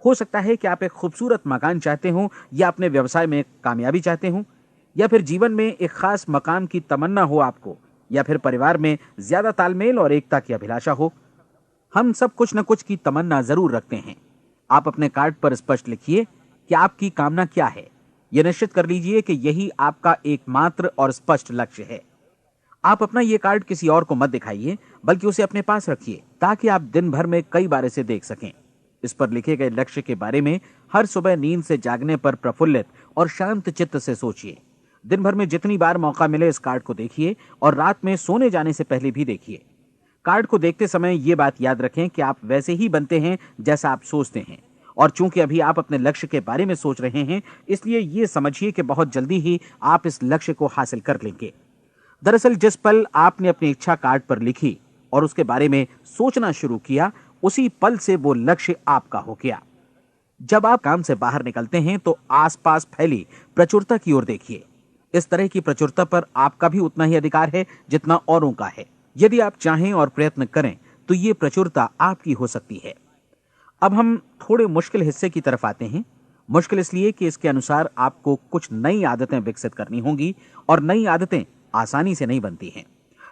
हो सकता है कि आप एक खूबसूरत मकान चाहते हो, या अपने व्यवसाय में कामयाबी चाहते हो, या फिर जीवन में एक खास मकाम की तमन्ना हो आपको, या फिर परिवार में ज्यादा तालमेल और एकता की अभिलाषा हो। हम सब कुछ न कुछ की तमन्ना जरूर रखते हैं। आप अपने कार्ड पर स्पष्ट लिखिए कि आपकी कामना क्या है। यह निश्चित कर लीजिए कि यही आपका एकमात्र और स्पष्ट लक्ष्य है। आप अपना यह कार्ड किसी और को मत दिखाइए, बल्कि उसे अपने पास रखिए ताकि आप दिन भर में कई बार इसे देख सकें। इस पर लिखे गए लक्ष्य के बारे में हर सुबह नींद से जागने पर प्रफुल्लित और शांत चित्त से सोचिए। दिन भर में जितनी बार मौका मिले इस कार्ड को देखिए और रात में सोने जाने से पहले भी देखिए। कार्ड को देखते समय यह बात याद रखें कि आप वैसे ही बनते हैं जैसा आप सोचते हैं। और चूंकि अभी आप अपने लक्ष्य के बारे में सोच रहे हैं, इसलिए यह समझिए कि बहुत जल्दी ही आप इस लक्ष्य को हासिल कर लेंगे। दरअसल जिस पल आपने अपनी इच्छा कार्ड पर लिखी और उसके बारे में सोचना शुरू किया, उसी पल से वो लक्ष्य आपका हो गया। जब आप काम से बाहर निकलते हैं तो आसपास फैली प्रचुरता की ओर देखिए। इस तरह की प्रचुरता पर आपका भी उतना ही अधिकार है जितना औरों का है। यदि आप चाहें और प्रयत्न करें तो ये प्रचुरता आपकी हो सकती है। अब हम थोड़े मुश्किल हिस्से की तरफ आते हैं। मुश्किल इसलिए कि इसके अनुसार आपको कुछ नई आदतें विकसित करनी होंगी और नई आदतें आसानी से नहीं बनती हैं,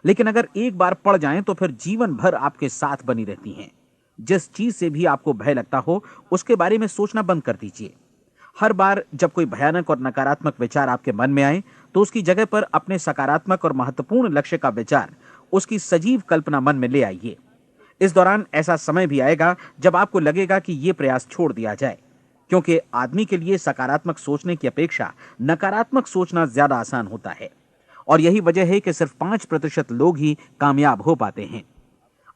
लेकिन अगर एक बार पड़ जाएं तो फिर जीवन भर आपके साथ बनी रहती हैं। जिस चीज से भी आपको भय लगता हो उसके बारे में सोचना बंद कर दीजिए। हर बार जब कोई भयानक और नकारात्मक विचार आपके मन में आए तो उसकी जगह पर अपने सकारात्मक और महत्वपूर्ण लक्ष्य का विचार, उसकी सजीव कल्पना मन में ले आइए। इस दौरान ऐसा समय भी आएगा जब आपको लगेगा कि यह प्रयास छोड़ दिया जाए, क्योंकि आदमी के लिए सकारात्मक सोचने की अपेक्षा नकारात्मक सोचना ज्यादा आसान होता है। और यही वजह है कि सिर्फ 5% लोग ही कामयाब हो पाते हैं।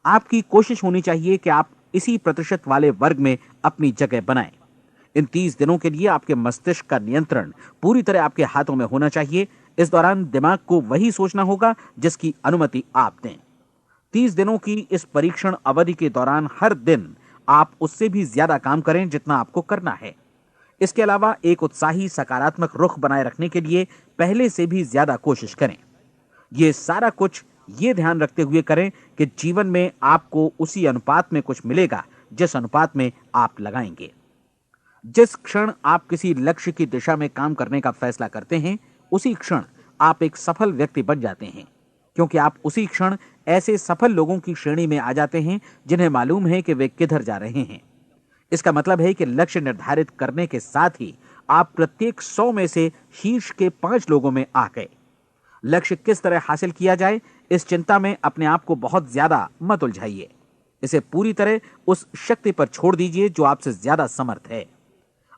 आपकी कोशिश होनी चाहिए कि आप इसी प्रतिशत वाले वर्ग में अपनी जगह बनाएं। इन 30 दिनों के लिए आपके मस्तिष्क का नियंत्रण पूरी तरह आपके हाथों में होना चाहिए। इस दौरान दिमाग को वही सोचना होगा जिसकी अनुमति आप दें। 30 दिनों की इस परीक्षण अवधि के दौरान हर दिन आप उससे भी ज्यादा काम करें जितना आपको करना है। इसके अलावा एक उत्साही सकारात्मक रुख बनाए रखने के लिए पहले से भी ज्यादा कोशिश करें। यह सारा कुछ ये ध्यान रखते हुए करें कि जीवन में आपको उसी अनुपात में कुछ मिलेगा जिस अनुपात में आप लगाएंगे। जिस क्षण आप किसी लक्ष्य की दिशा में काम करने का फैसला करते हैं, उसी क्षण आप एक सफल व्यक्ति बन जाते हैं, क्योंकि आप उसी क्षण ऐसे सफल लोगों की श्रेणी में आ जाते हैं जिन्हें मालूम है कि वे किधर जा रहे हैं। इसका मतलब है कि लक्ष्य निर्धारित करने के साथ ही आप प्रत्येक 100 में से शीर्ष के 5 लोगों में आ गए। लक्ष्य किस तरह हासिल किया जाए, इस चिंता में अपने आप को बहुत ज्यादा मत उलझाइए। इसे पूरी तरह उस शक्ति पर छोड़ दीजिए जो आपसे ज्यादा समर्थ है।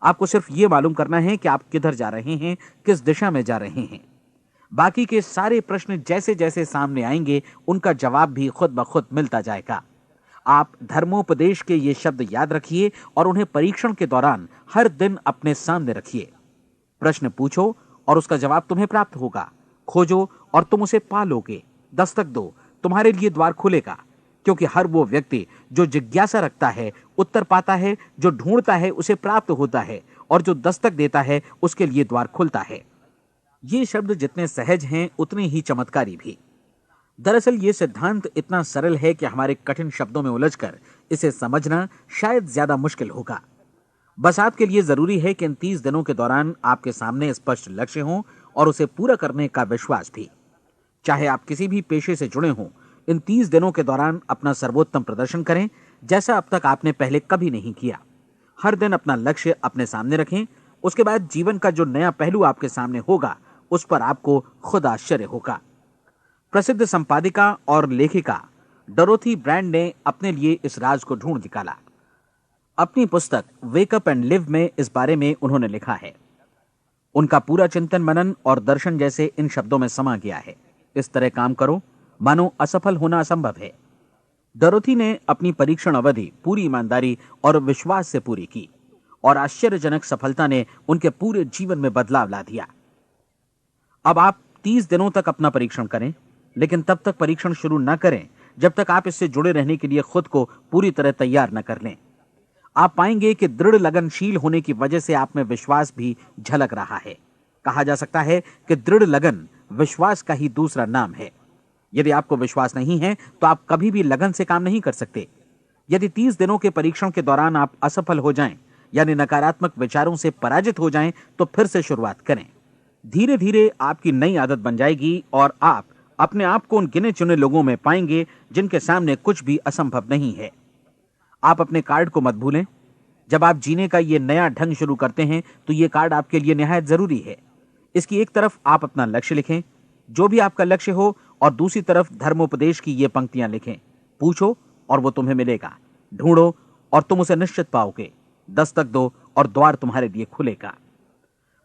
आपको सिर्फ ये मालूम करना है कि आप किधर जा रहे हैं, किस दिशा में जा रहे हैं। बाकी के सारे प्रश्न जैसे जैसे सामने आएंगे उनका जवाब भी खुद ब खुद मिलता जाएगा। आप धर्मोपदेश के ये शब्द याद रखिए और उन्हें परीक्षण के दौरान हर दिन अपने सामने रखिए। प्रश्न पूछो और उसका जवाब तुम्हें प्राप्त होगा। खोजो और तुम उसे पा लोगे। दस्तक दो, तुम्हारे लिए द्वार खुलेगा, क्योंकि हर वो व्यक्ति जो जिज्ञासा रखता है उत्तर पाता है, जो ढूंढता है उसे प्राप्त होता है, और जो दस्तक देता है उसके लिए द्वार खुलता है। ये शब्द जितने सहज हैं उतने ही चमत्कारी भी। दरअसल ये सिद्धांत इतना सरल है कि हमारे कठिन शब्दों में उलझकर इसे समझना शायद ज्यादा मुश्किल होगा। बस आपके लिए जरूरी है कि इन 30 दिनों के दौरान आपके सामने स्पष्ट लक्ष्य हो और उसे पूरा करने का विश्वास भी। चाहे आप किसी भी पेशे से जुड़े हों, इन 30 दिनों के दौरान अपना सर्वोत्तम प्रदर्शन करें, जैसा अब तक आपने पहले कभी नहीं किया। हर दिन अपना लक्ष्य अपने सामने रखें। उसके बाद जीवन का जो नया पहलू आपके सामने होगा उस पर आपको खुद आश्चर्य होगा। प्रसिद्ध संपादिका और लेखिका डोरोथी ब्रैंड ने अपने लिए इस राज को ढूंढ निकाला। अपनी पुस्तक वेक अप एंड लिव में इस बारे में उन्होंने लिखा है। उनका पूरा चिंतन मनन और दर्शन जैसे इन शब्दों में समा गया है। इस तरह काम करो मानो असफल होना असंभव है। डोरोथी ने अपनी परीक्षण अवधि पूरी ईमानदारी और विश्वास से पूरी की और आश्चर्यजनक सफलता ने उनके पूरे जीवन में बदलाव ला दिया। अब आप 30 दिनों तक अपना परीक्षण करें, लेकिन तब तक परीक्षण शुरू न करें जब तक आप इससे जुड़े रहने के लिए खुद को पूरी तरह तैयार न कर लें। आप पाएंगे कि दृढ़ लगनशील होने की वजह से आप में विश्वास भी झलक रहा है। कहा जा सकता है कि दृढ़ लगन विश्वास का ही दूसरा नाम है। यदि आपको विश्वास नहीं है तो आप कभी भी लगन से काम नहीं कर सकते। यदि 30 दिनों के परीक्षण के दौरान आप असफल हो जाएं, यानी नकारात्मक विचारों से पराजित हो जाएं, तो फिर से शुरुआत करें। धीरे धीरे आपकी नई आदत बन जाएगी और आप अपने आप को उन गिने चुने लोगों में पाएंगे जिनके सामने कुछ भी असंभव नहीं है। आप अपने कार्ड को मत भूलें। जब आप जीने का ये नया ढंग शुरू करते हैं तो ये कार्ड आपके लिए निहायत जरूरी है। इसकी एक तरफ आप अपना लक्ष्य लिखें, जो भी आपका लक्ष्य हो, और दूसरी तरफ धर्मोपदेश की ये पंक्तियां लिखें। पूछो और वो तुम्हें मिलेगा, ढूंढो और तुम उसे निश्चित पाओगे, दस्तक दो और द्वार तुम्हारे लिए खुलेगा।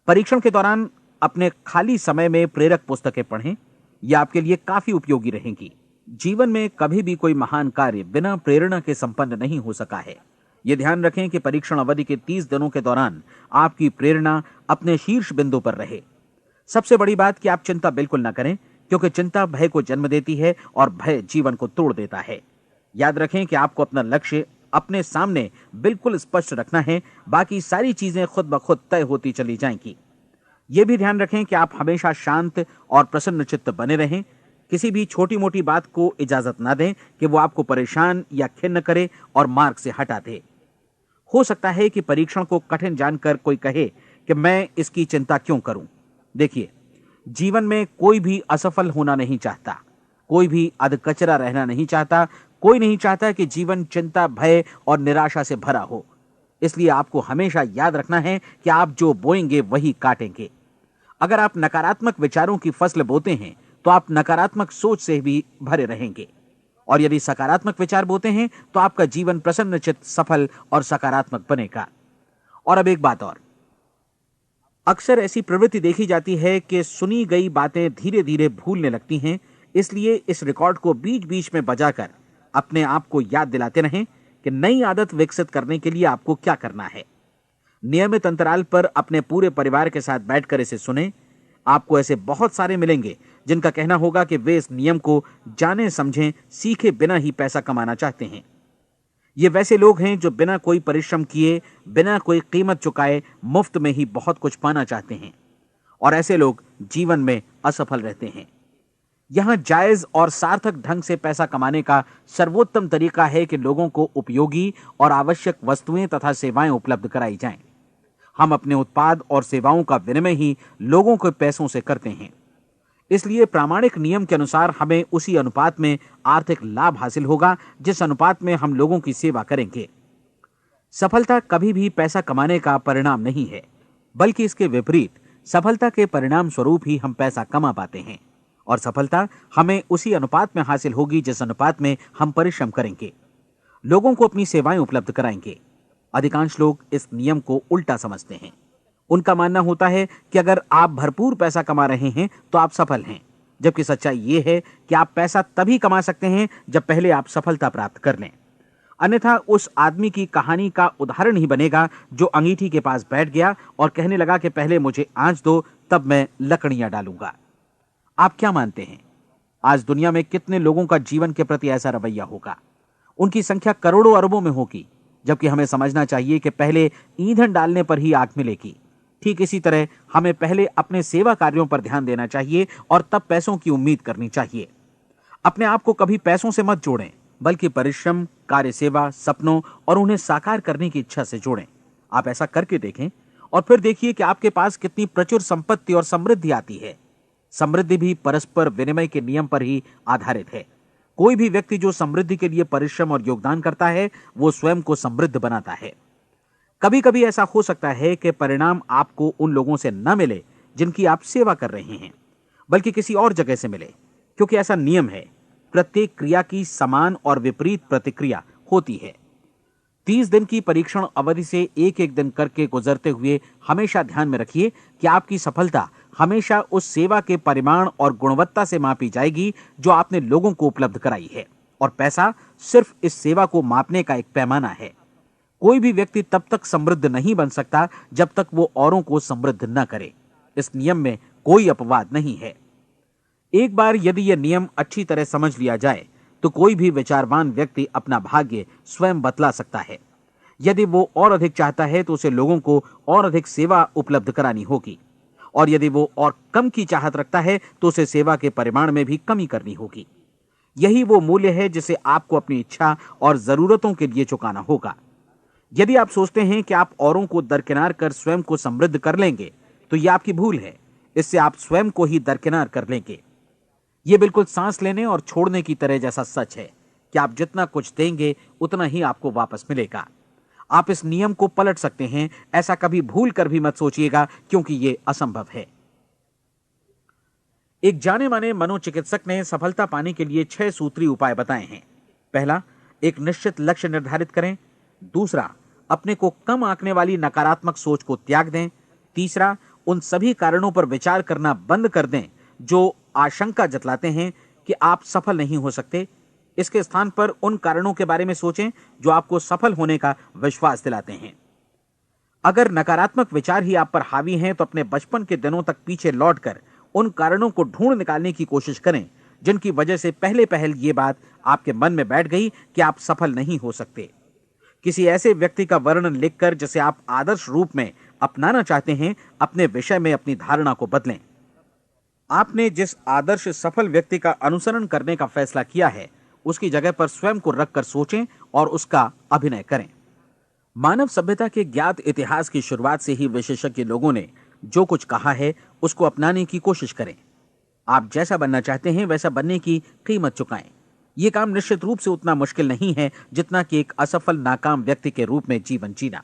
परीक्षण के दौरान अपने खाली समय में प्रेरक पुस्तकें पढ़ें। यह आपके लिए काफी उपयोगी रहेंगी। जीवन में कभी भी कोई महान कार्य बिना प्रेरणा के संपन्न नहीं हो सका है। यह ध्यान रखें कि परीक्षण अवधि के 30 दिनों के दौरान आपकी प्रेरणा अपने शीर्ष बिंदु पर रहे। सबसे बड़ी बात कि आप चिंता बिल्कुल न करें, क्योंकि चिंता भय को जन्म देती है और भय जीवन को तोड़ देता है। याद रखें कि आपको अपना लक्ष्य अपने सामने बिल्कुल स्पष्ट रखना है, बाकी सारी चीजें खुद ब खुद तय होती चली जाएंगी। यह भी ध्यान रखें कि आप हमेशा शांत और प्रसन्न चित्त बने रहें। किसी भी छोटी मोटी बात को इजाजत ना दें कि वो आपको परेशान या खिन्न करे और मार्ग से हटा दे। हो सकता है कि परीक्षण को कठिन जानकर कोई कहे कि मैं इसकी चिंता क्यों करूं। देखिए, जीवन में कोई भी असफल होना नहीं चाहता, कोई भी अधकचरा रहना नहीं चाहता, कोई नहीं चाहता कि जीवन चिंता, भय और निराशा से भरा हो। इसलिए आपको हमेशा याद रखना है कि आप जो बोएंगे वही काटेंगे। अगर आप नकारात्मक विचारों की फसल बोते हैं तो आप नकारात्मक सोच से भी भरे रहेंगे, और यदि सकारात्मक विचार बोते हैं तो आपका जीवन प्रसन्नचित्त, सफल और सकारात्मक बनेगा। और अब एक बात और, अक्सर ऐसी प्रवृत्ति देखी जाती है कि सुनी गई बातें धीरे धीरे भूलने लगती हैं। इसलिए इस रिकॉर्ड को बीच बीच में बजाकर अपने आप को याद दिलाते रहें कि नई आदत विकसित करने के लिए आपको क्या करना है। नियमित अंतराल पर अपने पूरे परिवार के साथ बैठकर इसे सुनें। आपको ऐसे बहुत सारे मिलेंगे जिनका कहना होगा कि वे इस नियम को जाने समझें सीखे बिना ही पैसा कमाना चाहते हैं। ये वैसे लोग हैं जो बिना कोई परिश्रम किए, बिना कोई कीमत चुकाए मुफ्त में ही बहुत कुछ पाना चाहते हैं, और ऐसे लोग जीवन में असफल रहते हैं। यहां जायज और सार्थक ढंग से पैसा कमाने का सर्वोत्तम तरीका है कि लोगों को उपयोगी और आवश्यक वस्तुएं तथा सेवाएं उपलब्ध कराई जाएं। हम अपने उत्पाद और सेवाओं का विनिमय ही लोगों के पैसों से करते हैं। इसलिए प्रामाणिक नियम के अनुसार हमें उसी अनुपात में आर्थिक लाभ हासिल होगा जिस अनुपात में हम लोगों की सेवा करेंगे। सफलता कभी भी पैसा कमाने का परिणाम नहीं है, बल्कि इसके विपरीत सफलता के परिणाम स्वरूप ही हम पैसा कमा पाते हैं, और सफलता हमें उसी अनुपात में हासिल होगी जिस अनुपात में हम परिश्रम करेंगे, लोगों को अपनी सेवाएं उपलब्ध कराएंगे। अधिकांश लोग इस नियम को उल्टा समझते हैं। उनका मानना होता है कि अगर आप भरपूर पैसा कमा रहे हैं तो आप सफल हैं, जबकि सच्चाई यह है कि आप पैसा तभी कमा सकते हैं जब पहले आप सफलता प्राप्त कर लें। अन्यथा उस आदमी की कहानी का उदाहरण ही बनेगा जो अंगीठी के पास बैठ गया और कहने लगा कि पहले मुझे आंच दो, तब मैं लकड़ियां डालूंगा। आप क्या मानते हैं, आज दुनिया में कितने लोगों का जीवन के प्रति ऐसा रवैया होगा? उनकी संख्या करोड़ों अरबों में होगी, जबकि हमें समझना चाहिए कि पहले ईंधन डालने पर ही आग मिलेगी। ठीक इसी तरह हमें पहले अपने सेवा कार्यों पर ध्यान देना चाहिए और तब पैसों की उम्मीद करनी चाहिए। अपने आप को कभी पैसों से मत जोड़ें, बल्कि परिश्रम, कार्य सेवा, सपनों और उन्हें साकार करने की इच्छा से जोड़ें। आप ऐसा करके देखें और फिर देखिए कि आपके पास कितनी प्रचुर संपत्ति और समृद्धि आती है। समृद्धि भी परस्पर विनिमय के नियम पर ही आधारित है। कोई भी व्यक्ति जो समृद्धि के लिए परिश्रम और योगदान करता है, वो स्वयं को समृद्ध बनाता है। कभी कभी ऐसा हो सकता है कि परिणाम आपको उन लोगों से न मिले जिनकी आप सेवा कर रहे हैं, बल्कि किसी और जगह से मिले, क्योंकि ऐसा नियम है, प्रत्येक क्रिया की समान और विपरीत प्रतिक्रिया होती है। 30 दिन की परीक्षण अवधि से एक एक दिन करके गुजरते हुए हमेशा ध्यान में रखिए कि आपकी सफलता हमेशा उस सेवा के परिमाण और गुणवत्ता से मापी जाएगी जो आपने लोगों को उपलब्ध कराई है, और पैसा सिर्फ इस सेवा को मापने का एक पैमाना है। कोई भी व्यक्ति तब तक समृद्ध नहीं बन सकता जब तक वो औरों को समृद्ध न करे। इस नियम में कोई अपवाद नहीं है। एक बार यदि यह नियम अच्छी तरह समझ लिया जाए तो कोई भी विचारवान व्यक्ति अपना भाग्य स्वयं बतला सकता है। यदि वो और अधिक चाहता है तो उसे लोगों को और अधिक सेवा उपलब्ध करानी होगी, और यदि वो और कम की चाहत रखता है तो उसे सेवा के परिमाण में भी कमी करनी होगी। यही वो मूल्य है जिसे आपको अपनी इच्छा और जरूरतों के लिए चुकाना होगा। यदि आप सोचते हैं कि आप औरों को दरकिनार कर स्वयं को समृद्ध कर लेंगे तो यह आपकी भूल है। इससे आप स्वयं को ही दरकिनार कर लेंगे। यह बिल्कुल सांस लेने और छोड़ने की तरह जैसा सच है कि आप जितना कुछ देंगे उतना ही आपको वापस मिलेगा। आप इस नियम को पलट सकते हैं, ऐसा कभी भूल कर भी मत सोचिएगा, क्योंकि यह असंभव है। एक जाने माने मनोचिकित्सक ने सफलता पाने के लिए 6 सूत्री उपाय बताए हैं। पहला, एक निश्चित लक्ष्य निर्धारित करें। दूसरा, अपने को कम आंकने वाली नकारात्मक सोच को त्याग दें। तीसरा, उन सभी कारणों पर विचार करना बंद कर दें जो आशंका जतलाते हैं कि आप सफल नहीं हो सकते। इसके स्थान पर उन कारणों के बारे में सोचें जो आपको सफल होने का विश्वास दिलाते हैं। अगर नकारात्मक विचार ही आप पर हावी हैं तो अपने बचपन के दिनों तक पीछे लौटकर उन कारणों को ढूंढ निकालने की कोशिश करें जिनकी वजह से पहले पहल ये बात आपके मन में बैठ गई कि आप सफल नहीं हो सकते। किसी ऐसे व्यक्ति का वर्णन लिखकर जिसे आप आदर्श रूप में अपनाना चाहते हैं, अपने विषय में अपनी धारणा को बदलें। आपने जिस आदर्श सफल व्यक्ति का अनुसरण करने का फैसला किया है, उसकी जगह पर स्वयं को रखकर सोचें और उसका अभिनय करें। मानव सभ्यता के ज्ञात इतिहास की शुरुआत से ही विशेषज्ञ लोगों ने जो कुछ कहा है उसको अपनाने की कोशिश करें। आप जैसा बनना चाहते हैं वैसा बनने की कीमत चुकाएं। यह काम निश्चित रूप से उतना मुश्किल नहीं है जितना कि एक असफल नाकाम व्यक्ति के रूप में जीवन जीना।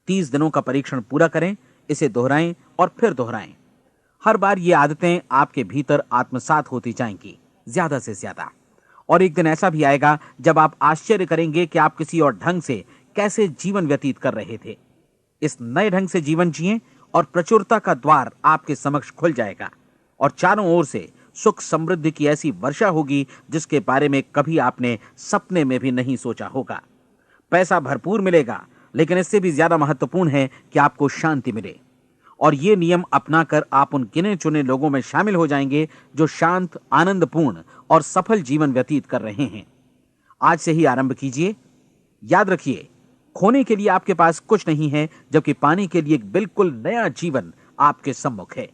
30 दिनों का परीक्षण पूरा करें, इसे दोहराएं और फिर दोहराएं। हर बार ये आदतें आपके भीतर आत्मसात होती जाएंगी, ज्यादा से ज्यादा। और एक दिन ऐसा भी आएगा जब आप आश्चर्य करेंगे कि आप किसी और ढंग से कैसे जीवन व्यतीत कर रहे थे। इस नए ढंग से जीवन जिएं और प्रचुरता का द्वार आपके समक्ष खुल जाएगा और चारों ओर से सुख समृद्धि की ऐसी वर्षा होगी जिसके बारे में कभी आपने सपने में भी नहीं सोचा होगा। पैसा भरपूर मिलेगा, लेकिन इससे भी ज्यादा महत्वपूर्ण है कि आपको शांति मिले। और ये नियम अपनाकर आप उन गिने चुने लोगों में शामिल हो जाएंगे जो शांत, आनंदपूर्ण और सफल जीवन व्यतीत कर रहे हैं। आज से ही आरंभ कीजिए। याद रखिए, खोने के लिए आपके पास कुछ नहीं है, जबकि पाने के लिए एक बिल्कुल नया जीवन आपके सम्मुख है।